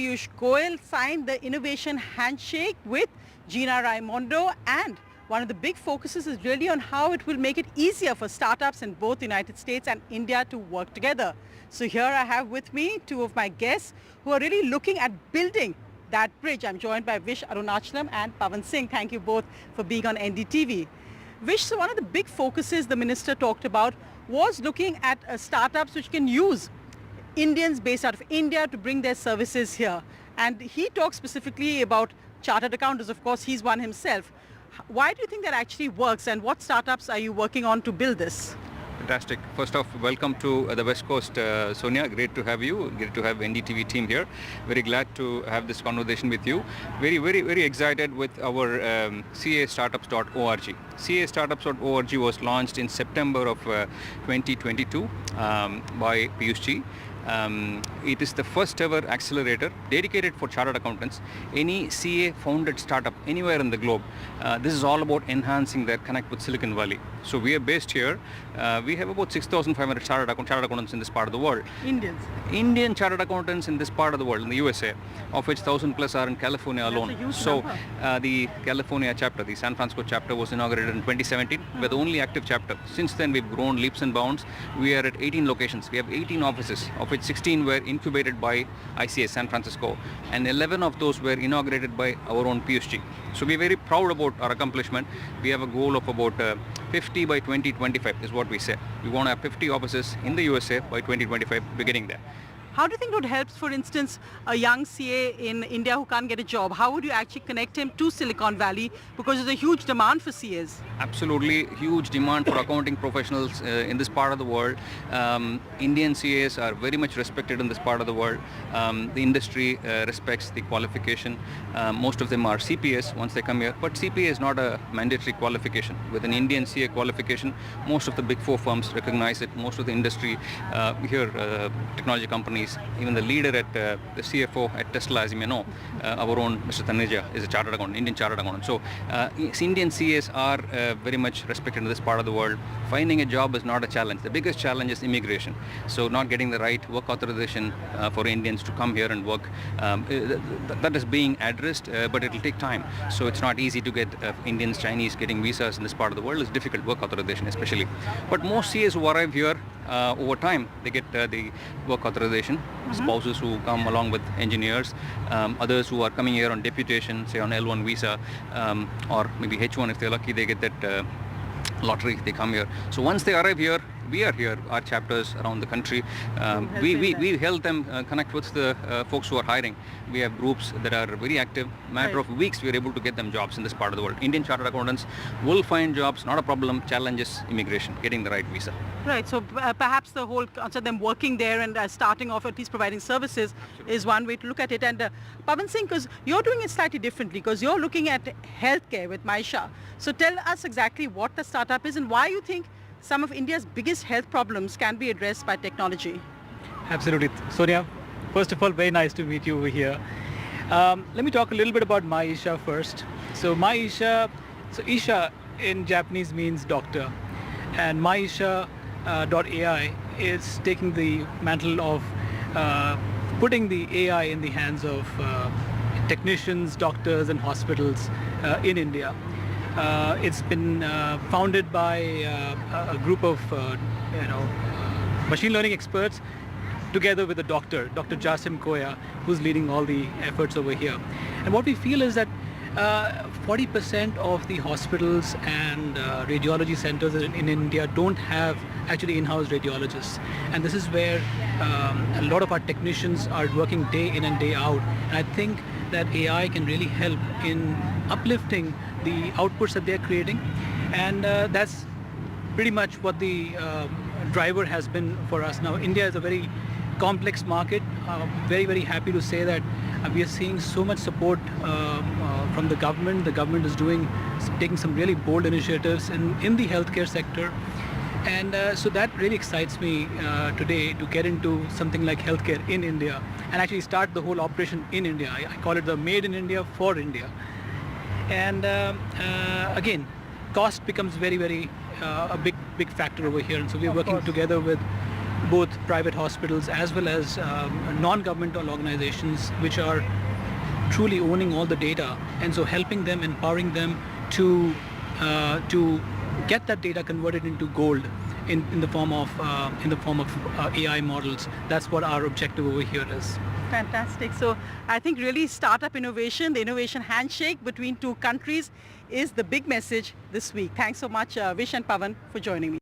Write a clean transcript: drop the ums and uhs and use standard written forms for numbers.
Piyush Goyal signed the Innovation Handshake with Gina Raimondo, and one of the big focuses is really on how it will make it easier for startups in both the United States and India to work together. So here I have with me two of my guests who are really looking at building that bridge. I'm joined by Vish Arunachalam and Pawan Singh. Thank you both for being on NDTV. Vish, so one of the big focuses the minister talked about was looking at startups which can use Indians based out of India to bring their services here. And he talks specifically about chartered accountants. Of course, he's one himself. Why do you think that actually works, and what startups are you working on to build this? Fantastic. First off, welcome to the West Coast, Sonia. Great to have you. Great to have NDTV team here. Very glad to have this conversation with you. Very excited with our castartups.org. castartups.org was launched in September of 2022 by Piyush. It is the first ever accelerator dedicated for chartered accountants. Any CA founded startup anywhere in the globe, this is all about enhancing their connect with Silicon Valley. So we are based here. We have about 6,500 chartered accountants in this part of the world. Indian chartered accountants in this part of the world, in the USA, of which 1,000 plus are in California alone. So the California chapter, the San Francisco chapter, was inaugurated in 2017. We're the only active chapter. Since then, we've grown leaps and bounds. We are at 18 locations. We have 18 offices, of which 16 were incubated by ICS San Francisco, and 11 of those were inaugurated by our own Piyush. So we're very proud about our accomplishment. We have a goal of about 50 by 2025 is what we say. We want to have 50 offices in the USA by 2025. We're getting there. How do you think it would help, for instance, a young CA in India who can't get a job? How would you actually connect him to Silicon Valley? Because there's a huge demand for CAs. Absolutely, huge demand for accounting professionals in this part of the world. Indian CAs are very much respected in this part of the world. The industry respects the qualification. Most of them are CPAs once they come here, but CPA is not a mandatory qualification. With an Indian CA qualification, most of the big four firms recognize it. Most of the industry here, technology companies, even the leader at the CFO at Tesla, as you may know, our own Mr. Taneja is a chartered accountant, Indian chartered accountant. So Indian CAs are very much respected in this part of the world. Finding a job is not a challenge. The biggest challenge is immigration. So not getting the right work authorization for Indians to come here and work, that is being addressed, but it will take time. So it's not easy to get Indians, Chinese getting visas in this part of the world. It's difficult, work authorization especially. But most CAs who arrive here over time, they get the work authorization. Spouses who come along with engineers, others who are coming here on deputation, say on L1 visa, or maybe H1 if they're lucky, they get that lottery, they come here. So once they arrive here, we are here, our chapters around the country. We help them connect with the folks who are hiring. We have groups that are very active. Matter of weeks, we are able to get them jobs in this part of the world. Indian chartered accountants will find jobs, not a problem. Challenge is immigration, getting the right visa. Right, so perhaps the whole concept of them working there and starting off at least providing services is one way to look at it. And Pawan Singh, because you're doing it slightly differently, because you're looking at healthcare with Myisha. So tell us exactly what the startup is and why you think some of India's biggest health problems can be addressed by technology. Absolutely. Sonia, first of all, very nice to meet you over here. Let me talk a little bit about Myisha first. So Myisha, Isha in Japanese means doctor, and Myisha.ai is taking the mantle of putting the AI in the hands of technicians, doctors and hospitals in India. It's been founded by a group of machine learning experts together with a Dr. Jasim Koya, who's leading all the efforts over here. And what we feel is that 40% of the hospitals and radiology centers in India don't have actually in-house radiologists. And this is where a lot of our technicians are working day in and day out. And I think that AI can really help in uplifting the outputs that they're creating. And that's pretty much what the driver has been for us. Now, India is a very complex market. Very happy to say that we are seeing so much support from the government. The government is taking some really bold initiatives in the healthcare sector. And so that really excites me today to get into something like healthcare in India and actually start the whole operation in India. I call it the Made in India for India. And again, cost becomes very a big factor over here. And so we're working together with both private hospitals as well as non-governmental organizations which are truly owning all the data, and so helping them, empowering them to get that data converted into gold in the form of AI models. That's what our objective over here is. Fantastic. So I think really startup innovation, the innovation handshake between two countries is the big message this week. Thanks so much, Vish and Pawan, for joining me.